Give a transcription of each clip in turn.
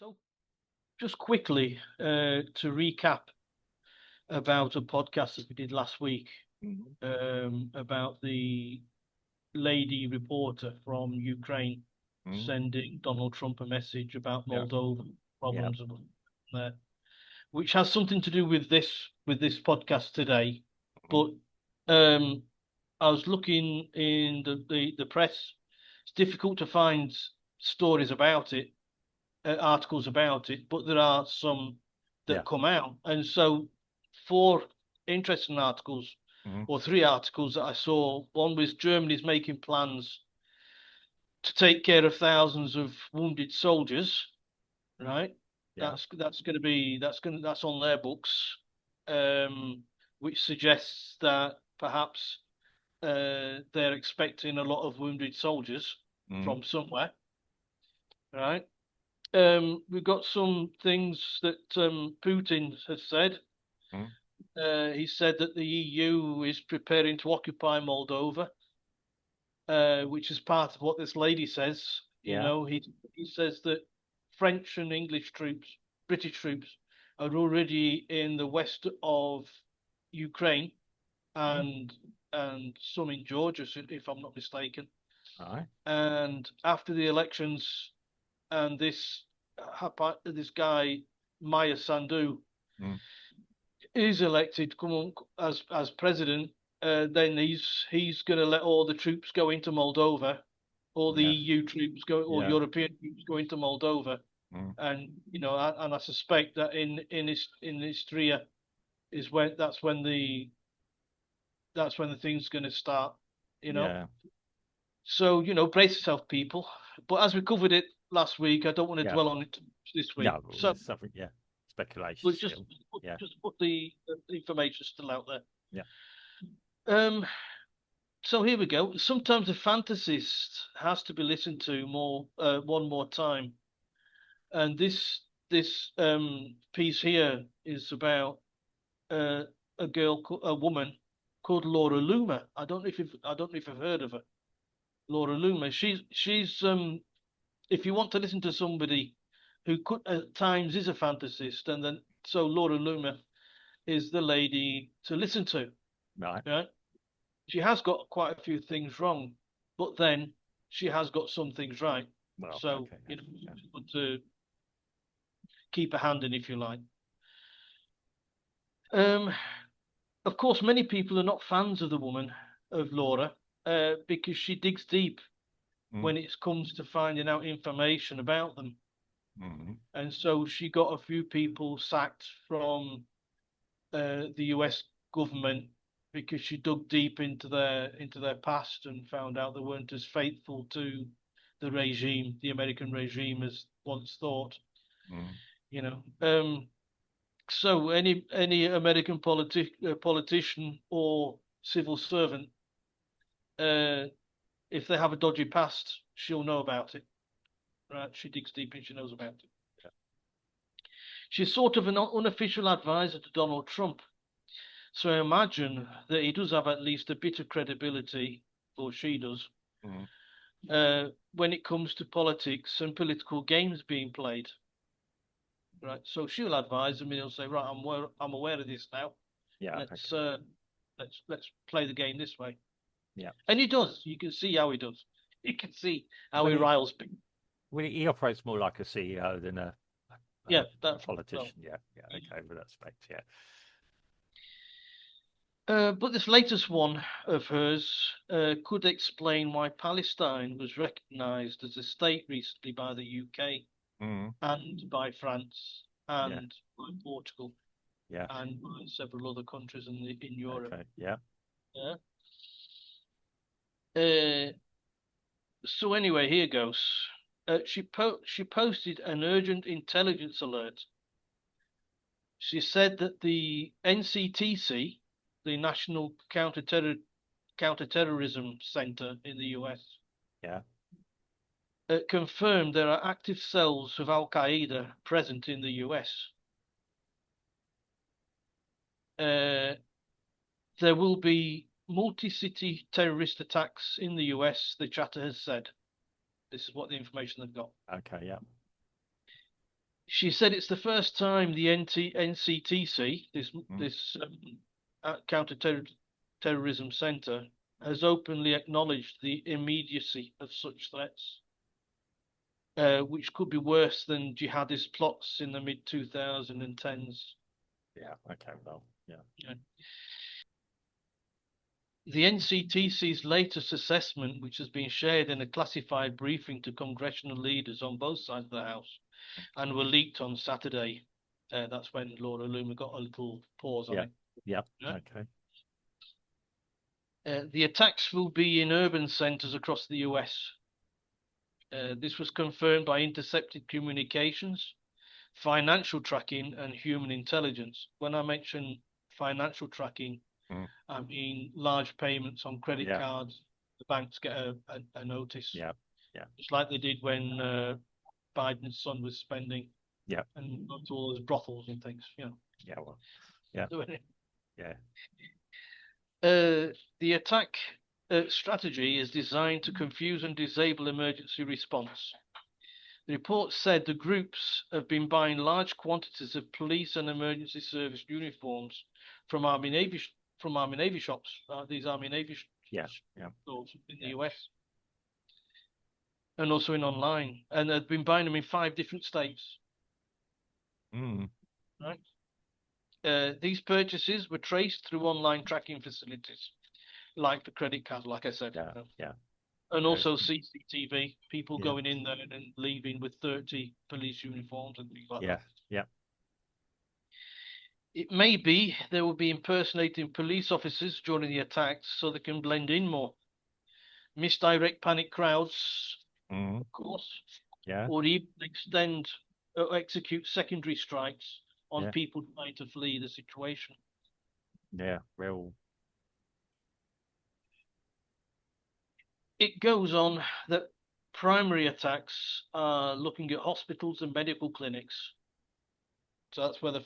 So, just quickly to recap about a podcast that we did last week about the lady reporter from Ukraine sending Donald Trump a message about Yeah. Moldova Yeah. problems there, which has something to do with this podcast today. But I was looking in the press. It's difficult to find stories about it, articles about it, but there are some that Yeah. come out. And so, four interesting articles, or three articles that I saw. One was Germany's making plans to take care of thousands of wounded soldiers. Right, Yeah. that's on their books, which suggests that perhaps they're expecting a lot of wounded soldiers from somewhere. Right. We've got some things that Putin has said. He said that the EU is preparing to occupy Moldova, which is part of what this lady says. You Yeah. know, he says that French and English troops, British troops, are already in the west of Ukraine and some in Georgia, if I'm not mistaken. All right. And after the elections, and this guy Maya Sandu is elected as president, then he's going to let all the troops go into Moldova, all the Yes. EU troops go, or Yeah. European troops go into Moldova, and I suspect that in Istria is when the thing's going to start, Yeah. So brace yourself, people. But as we covered it last week, I don't want to Yeah. dwell on it this week. No, So it's something. Yeah. Speculation we'll just still. Yeah. put the information still out there. Yeah. So here we go. Sometimes a fantasist has to be listened to one more time, and this piece here is about uh, a woman called Laura Loomer. I don't know if you've heard of her. Laura Loomer. She's if you want to listen to somebody who could at times is a fantasist, and then so Laura Loomer is the lady to listen to. Right. Right? She has got quite a few things wrong, but then she has got some things right. Well. So Okay. it's good to keep a hand in, if you like. Of course, many people are not fans of the woman of Laura because she digs deep when it comes to finding out information about them. And so she got a few people sacked from the US government because she dug deep into their past and found out they weren't as faithful to the American regime, as once thought. So any American politician or civil servant, if they have a dodgy past, she'll know about it. Right? She digs deep and she knows about it. Yeah. She's sort of an unofficial advisor to Donald Trump. So I imagine that he does have at least a bit of credibility, or she does, when it comes to politics and political games being played. Right. So she'll advise him and he'll say, right, I'm aware of this now. Yeah. Let's play the game this way. Yeah. And he does. You can see how he does. You can see how he riles people. Well, he operates more like a CEO than a politician. Well, yeah. Okay, with that respect, yeah. But this latest one of hers could explain why Palestine was recognised as a state recently by the UK and by France and by Portugal and by several other countries in Europe. Okay. Yeah. So anyway, here goes. She posted an urgent intelligence alert. She said that the NCTC, the National Counterterrorism Center in the US, confirmed there are active cells of Al Qaeda present in the US. There will be multi-city terrorist attacks in the US, the chatter has said. This is what the information they've got. Okay, yeah. She said it's the first time the NCTC, this counterterrorism center, has openly acknowledged the immediacy of such threats, which could be worse than jihadist plots in the mid-2010s. Yeah. Okay. Well. Yeah. Yeah. The NCTC's latest assessment, which has been shared in a classified briefing to congressional leaders on both sides of the House and were leaked on Saturday. That's when Laura Loomer got a little pause on it. Yeah. Okay. The attacks will be in urban centers across the US. This was confirmed by intercepted communications, financial tracking, and human intelligence. When I mention financial tracking, I mean large payments on credit cards. The banks get a notice. Yeah. Yeah. Just like they did when Biden's son was spending. Yeah. And go to all those brothels and things. You know. Yeah. Well. Yeah. Yeah. The attack strategy is designed to confuse and disable emergency response. The report said the groups have been buying large quantities of police and emergency service uniforms from Army Navy shops. These Army Navy stores in the US, and also in online, and they've been buying them in 5 different states. Right. These purchases were traced through online tracking facilities, like the credit card, like I said. And also CCTV, people going in there and leaving with 30 police uniforms and things like that. Yeah. It may be they will be impersonating police officers during the attacks so they can blend in more, misdirect panic crowds, of course, or even extend or execute secondary strikes on people trying to flee the situation. Yeah, real. It goes on that primary attacks are looking at hospitals and medical clinics. So that's where they're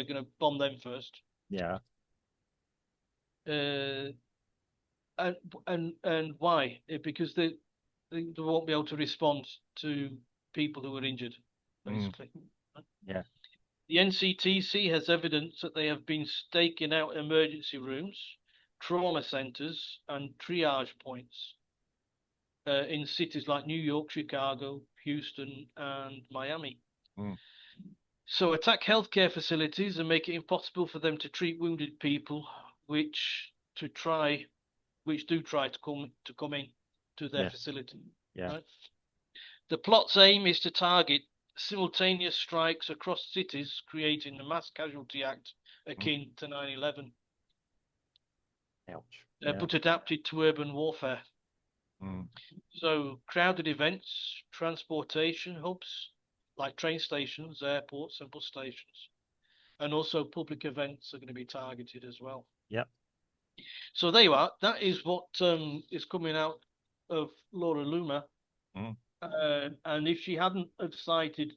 going to bomb them first. Yeah. And why? Because they won't be able to respond to people who are injured, basically. Yeah. The NCTC has evidence that they have been staking out emergency rooms, trauma centers, and triage points in cities like New York, Chicago, Houston, and Miami. So attack healthcare facilities and make it impossible for them to treat wounded people, which do try to come in to their facility. Yeah. Right? The plot's aim is to target simultaneous strikes across cities, creating a mass casualty act akin to 9/11. Ouch. But adapted to urban warfare. So crowded events, transportation hubs like train stations, airports, and bus stations, and also public events are going to be targeted as well. Yep. So there you are. That is what is coming out of Laura Loomer. And if she hadn't have cited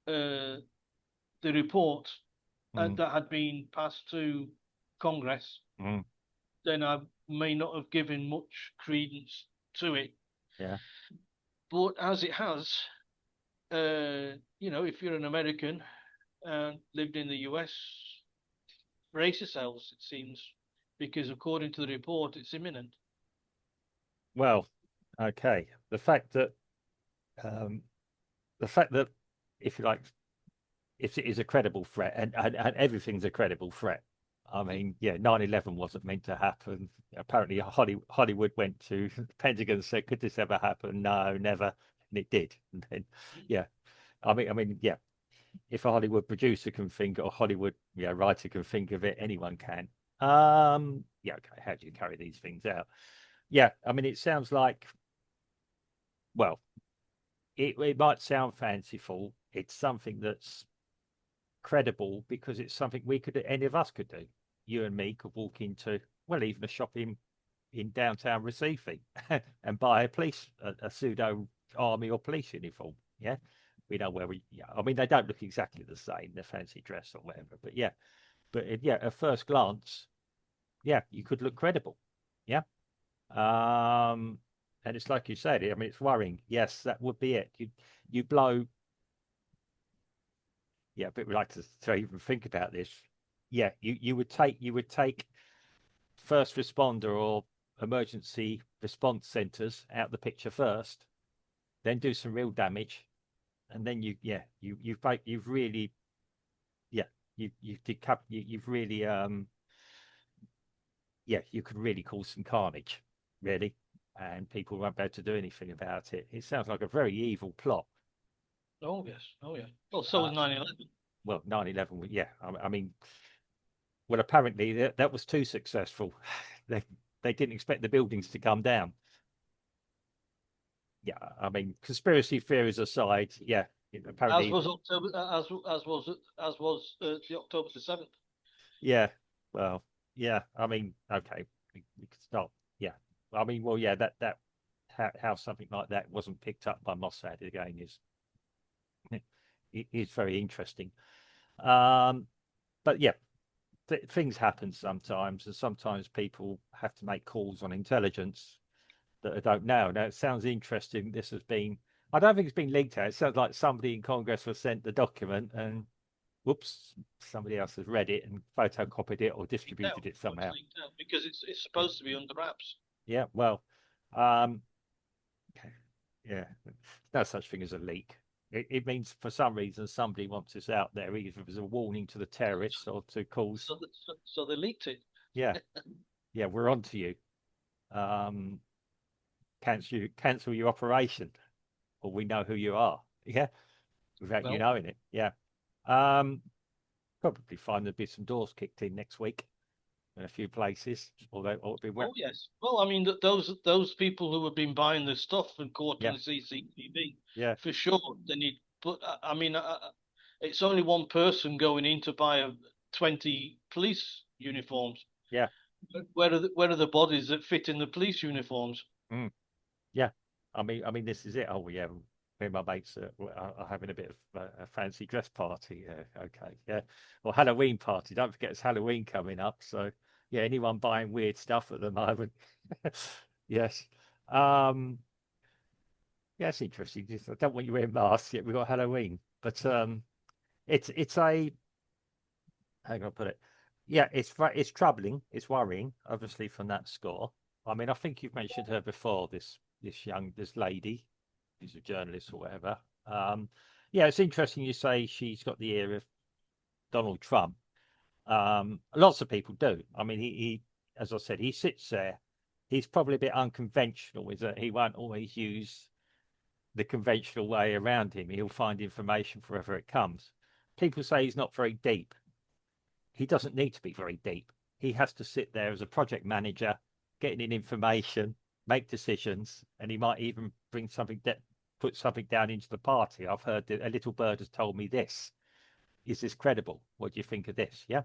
the report that had been passed to Congress, then I may not have given much credence to it. Yeah. But as it has, if you're an American and lived in the US, brace yourselves, it seems, because according to the report, it's imminent. Well, okay. The fact that, if you like, if it is a credible threat, and everything's a credible threat. I mean, 9/11 wasn't meant to happen. Apparently, Hollywood went to the Pentagon and said, "Could this ever happen?" No, never, and it did. And then, I mean, if a Hollywood producer can think, or Hollywood writer can think of it, anyone can. Okay. How do you carry these things out? I mean, it sounds like, well, it might sound fanciful. It's something that's credible because it's something any of us could do. You and me could walk into, well, even a shop in downtown Recife and buy a pseudo army or police uniform. Yeah, we know where I mean, they don't look exactly the same, the fancy dress or whatever, but at first glance, you could look credible. And it's like you said, I mean, it's worrying. Yes, that would be it. You blow yeah, a bit reluctant to even think about this. Yeah, you would take first responder or emergency response centers out the picture first, then do some real damage, and then you've really yeah you've really yeah, you could really cause some carnage, really, and people won't be able to do anything about it. It sounds like a very evil plot. Oh yes, oh yeah. Well, so Uh, was 9/11. well, 9/11, yeah, I mean, well, apparently that was too successful. They they didn't expect the buildings to come down. Yeah, I mean, conspiracy theories aside, yeah, As apparently, was October, as was the October the 7th. yeah, well, yeah, I mean, okay, we could start, yeah, I mean, well, yeah, that how something like that wasn't picked up by Mossad again is very interesting. Um, but yeah, things happen sometimes, and sometimes people have to make calls on intelligence that I don't know. Now, it sounds interesting. This has been, I don't think it's been leaked out. It sounds like somebody in Congress was sent the document and whoops, somebody else has read it and photocopied it or Leaked out. distributed it Well, it's somehow. leaked out because it's Yeah. supposed to be under wraps. Yeah. Well, um, yeah, no such thing as a leak. It means for some reason somebody wants this out there, either as a warning to the terrorists or to cause, So they leaked it. yeah, yeah, we're on to you. Um, cancel your operation, or we know who you are. Yeah, without you Well, knowing it. Yeah. Um, probably find there'll be some doors kicked in next week in a few places, although it'll be oh yes. Well, I mean, those people who have been buying the stuff and caught on yeah, the CCTV, yeah, for sure, they need. But I mean, it's only one person going in to buy 20 police uniforms. yeah, Where are the bodies that fit in the police uniforms? mm, yeah. I mean, this is it. Oh yeah, me and my mates are having a bit of a fancy dress party. Yeah, okay, yeah, or Halloween party. Don't forget it's Halloween coming up. So yeah, anyone buying weird stuff at the moment? Yes. Um, yeah, it's interesting. I don't want you wearing masks yet. We've got Halloween, but it's a how can I put it? Yeah, it's troubling. It's worrying, obviously, from that score. I mean, I think you've mentioned her before. This lady, who's a journalist or whatever. Um, yeah, it's interesting. You say she's got the ear of Donald Trump. Lots of people do. I mean, he as I said, he sits there. He's probably a bit unconventional. Is that he won't always use the conventional way around him. He'll find information wherever it comes. People say he's not very deep. He doesn't need to be very deep. He has to sit there as a project manager, getting in information, make decisions, and he might even bring something that put something down into the party. I've heard that a little bird has told me this. Is this credible? What do you think of this? Yeah,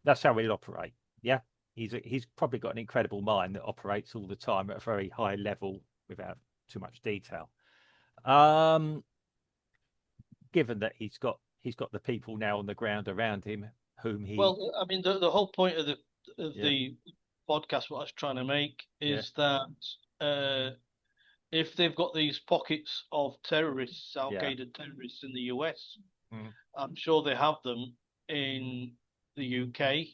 that's how he'll operate. Yeah, he's probably got an incredible mind that operates all the time at a very high level without too much detail. Um, given that he's got the people now on the ground around him whom he Well, I mean, the whole point of yeah the podcast, what I was trying to make yeah is that uh, if they've got these pockets of terrorists, Al yeah Qaeda terrorists in the US, mm, I'm sure they have them in the UK.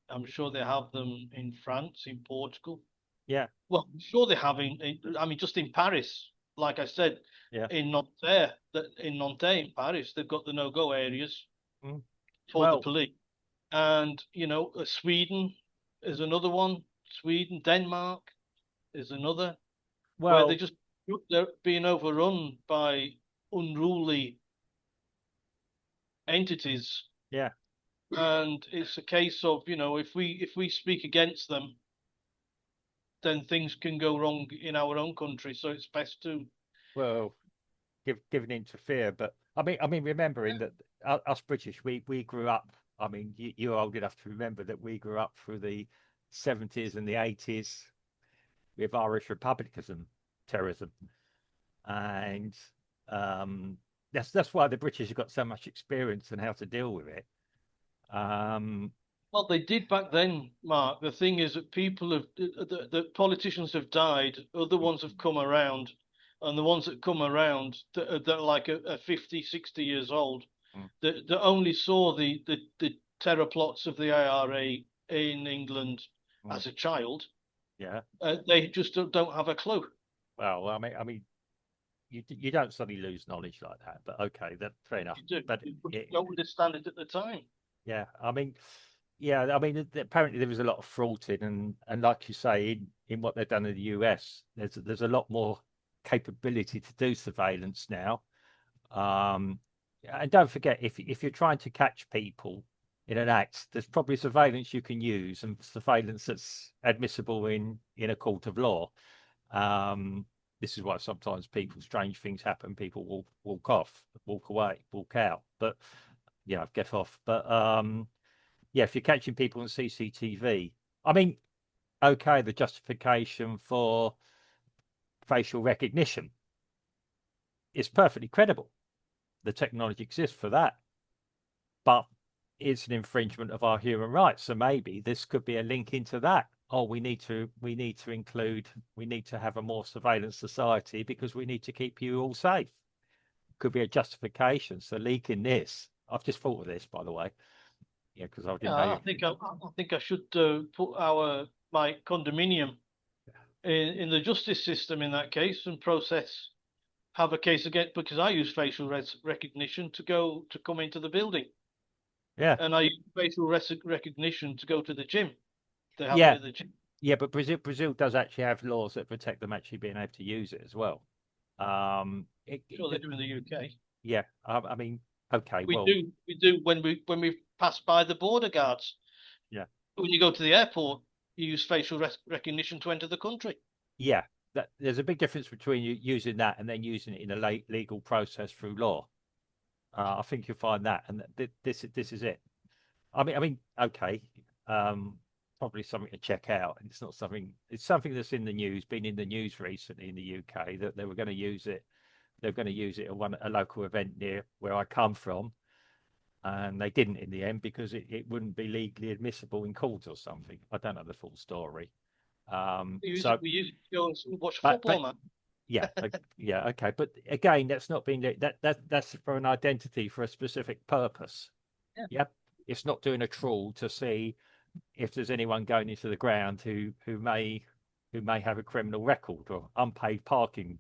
I'm sure they have them in France, in Portugal. yeah Well, I'm sure they have I mean, just in Paris, like I said, yeah in Nanterre in Paris, they've got the no-go areas mm. for the Well police. And, Sweden is another one. Sweden, Denmark is another, where well they're being overrun by unruly entities. yeah And it's a case of, if we speak against them, then things can go wrong in our own country. So it's best to. well giving into fear, but I mean remembering that us British we grew up. I mean you're old enough to remember that we grew up through the 70s and the 80s with Irish republicanism terrorism, and that's why the British have got so much experience in how to deal with it. um Well, they did back then, Mark. The thing is that the politicians have died, other ones have come around, and the ones that come around that are like a 50, 60 years old, Mm. that only saw the terror plots of the IRA in England Mm. as a child. Yeah. They just don't have a clue. Well, I mean, you don't suddenly lose knowledge like that, but okay, that's fair enough. You do. But You it, don't understand it at the time. yeah, I mean, yeah, I mean, apparently there was a lot of fraud in, and like you say, in what they've done in the US, there's a lot more capability to do surveillance now. Um, and don't forget, if you're trying to catch people in an act, there's probably surveillance you can use and surveillance that's admissible in a court of law. Um, this is why sometimes strange things happen. People will walk off, walk away, walk out, but get off. But yeah, if you're catching people on CCTV, I mean, okay, the justification for facial recognition is perfectly credible. The technology exists for that, but it's an infringement of our human rights. So maybe this could be a link into that. Oh, we need to have a more surveillance society because we need to keep you all safe. Could be a justification. So leaking this, I've just thought of this, by the way. Yeah, because I didn't know Yeah, you. I think I should put my condominium in the justice system in that case and have a case again because I use facial recognition to come into the building, Yeah, and I use facial recognition to go to the gym. They have it yeah, at the gym. yeah. But Brazil does actually have laws that protect them actually being able to use it as well. Sure, they do in the UK. Yeah. I mean, okay. We Well, do, we do when we pass by the border guards. yeah. When you go to the airport, you use facial recognition to enter the country. Yeah, there's a big difference between you using that and then using it in a legal process through law. I think you'll find that, and this is it. I mean, okay, um, probably something to check out. It's not something. It's something that's in the news, been in the news recently in the UK that they were going to use it. They're going to use it at a local event near where I come from, and they didn't in the end because it wouldn't be legally admissible in court or something. I don't know the full story. So, We use it to go and watch a but football match. yeah, yeah, okay. But again, that's not being that's for an identity for a specific purpose. Yeah. Yeah, it's not doing a trawl to see if there's anyone going into the ground who may have a criminal record or unpaid parking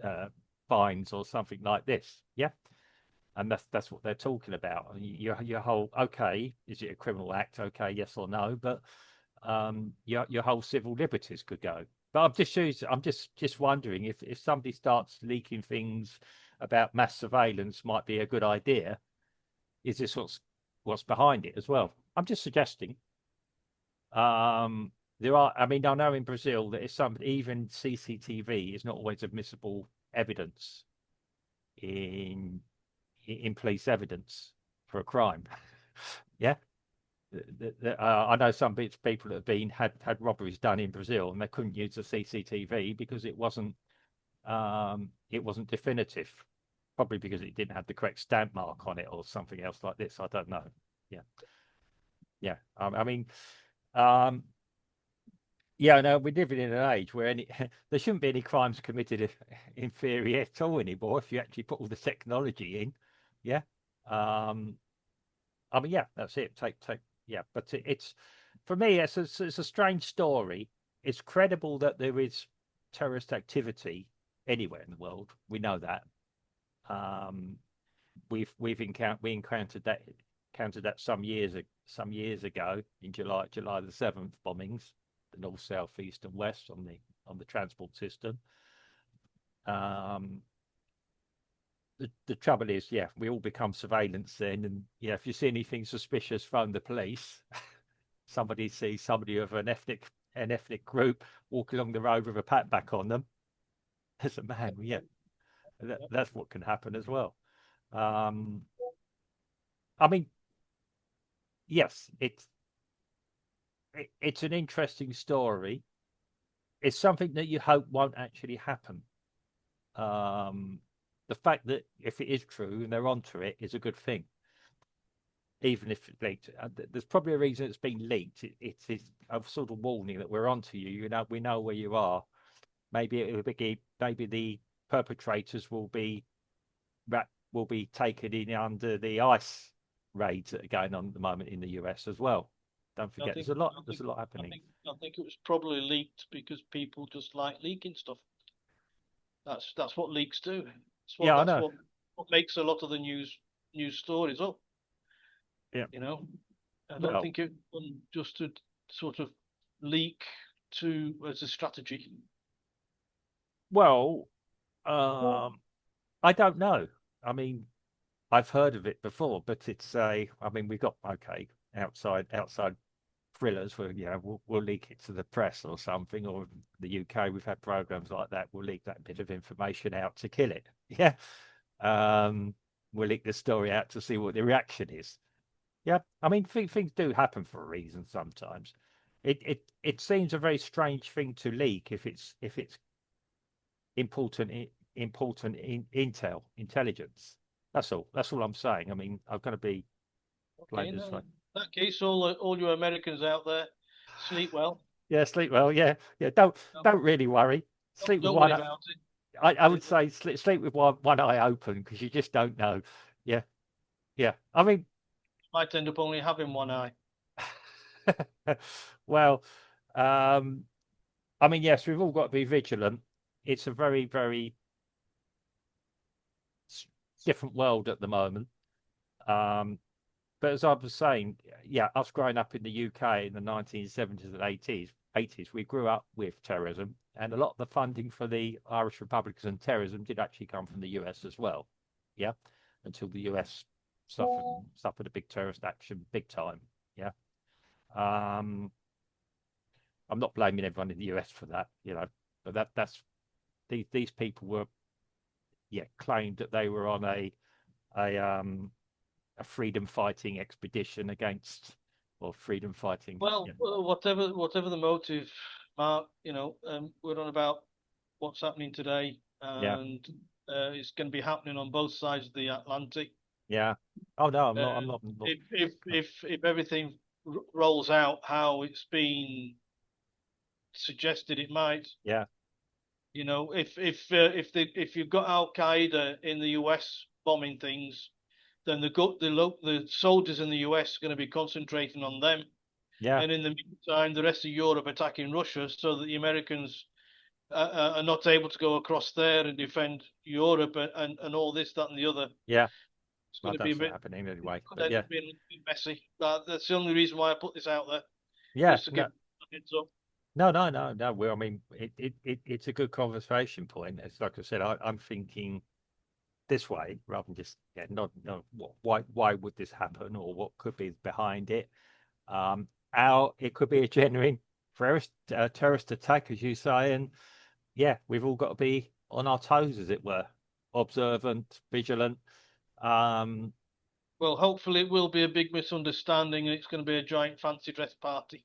uh, fines or something like this. Yeah, and that's what they're talking about. Your whole okay, is it a criminal act? Okay, yes or no, but your whole civil liberties could go. But I'm just wondering if somebody starts leaking things about mass surveillance might be a good idea. Is this what's behind it as well? I'm just suggesting. Um, there are. I mean, I know in Brazil that even CCTV is not always admissible evidence in police evidence for a crime. Yeah. I know some people that have had robberies done in Brazil and they couldn't use the CCTV because it wasn't definitive, probably because it didn't have the correct stamp mark on it or something else like this. I don't know. Yeah, yeah. I mean, um, yeah. No, we're living in an age where there shouldn't be any crimes committed in theory at all anymore if you actually put all the technology in. Yeah. Um, I mean, yeah, that's it. Yeah, but it's for me, it's a strange story. It's credible that there is terrorist activity anywhere in the world. We know that. Um, we encountered that some years ago in July the 7th bombings, the north, south, east, and west on the transport system. Um, the trouble is, yeah, we all become surveillance then, and yeah, if you see anything suspicious, phone the police. Somebody sees somebody of an ethnic group walking along the road with a pat back on them. As a man, yeah, that's what can happen as well. Um, I mean, yes, it's an interesting story. It's something that you hope won't actually happen. Um, the fact that if it is true and they're onto it is a good thing. Even if it's leaked, there's probably a reason it's been leaked. It is a sort of warning that we're onto you. You know, we know where you are. Maybe it will be, maybe the perpetrators will be will be taken in under the ICE raids that are going on at the moment in the US as well. Don't I forget, think I there's think a lot I happening. think I think it was probably leaked because people just like leaking stuff. That's what leaks do. Yeah, I That's know. what makes a lot of the news stories up. Yeah. You know, I don't Well, think it done just to sort of leak to as a strategy. well, I don't know. I mean, I've heard of it before, but it's a. I mean, we got okay outside thrillers where we'll leak it to the press or something, or the UK we've had programs like that. We'll leak that bit of information out to kill it. Yeah, um, we'll leak the story out to see what the reaction is. Yeah, I mean things do happen for a reason sometimes. It seems a very strange thing to leak if it's important intelligence. That's all I'm saying. I mean, I'm going to be Okay, blamed as no, well. in that case, all you Americans out there, sleep well. Yeah, sleep well. Yeah, yeah. No, Don't really worry. Sleep with don't one. worry about I it. would say sleep with one eye open because you just don't know. Yeah, yeah. I mean, Might end up only having one eye. well, um, I mean, yes, we've all got to be vigilant. It's a very different world at the moment. Um, but as I was saying, yeah, us growing up in the UK in the 1970s and 80s, we grew up with terrorism, and a lot of the funding for the Irish Republicans and terrorism did actually come from the US as well. Yeah, until the US suffered a big terrorist action, big time. Yeah. Um, I'm not blaming everyone in the US for that, but that's these people were, yeah, claimed that they were on a a freedom fighting expedition against, or freedom fighting. Well, whatever the motive, Mark, we're on about what's happening today, Yeah, and it's going to be happening on both sides of the Atlantic. yeah. Oh no, I'm Uh, not. I'm not. I'm not if everything rolls out how it's been suggested it might, yeah, if you've got Al Qaeda in the US bombing things, then the soldiers in the US are going to be concentrating on them, yeah, and in the meantime, the rest of Europe attacking Russia, so that the Americans are not able to go across there and defend Europe and all this, that, and the other. yeah. It's going Well, to be a that's not bit, happening anyway. could But end yeah, up being a bit messy. That's the only reason why I put this out there, yeah. just to give No, a heads up. no. Well, I mean, it's a good conversation point. It's like I said, I'm thinking this way rather than just, yeah, not no. Why would this happen, or what could be behind it? How it could be a genuine terrorist attack, as you say, and yeah, we've all got to be on our toes, as it were, observant, vigilant. Um, Well, hopefully it will be a big misunderstanding and it's going to be a giant fancy dress party.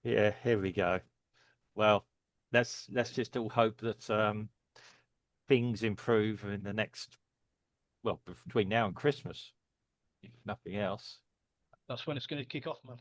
yeah, here we go. Well, let's just all hope that things improve in the next, well, between now and Christmas, if nothing else. That's when it's going to kick off, man.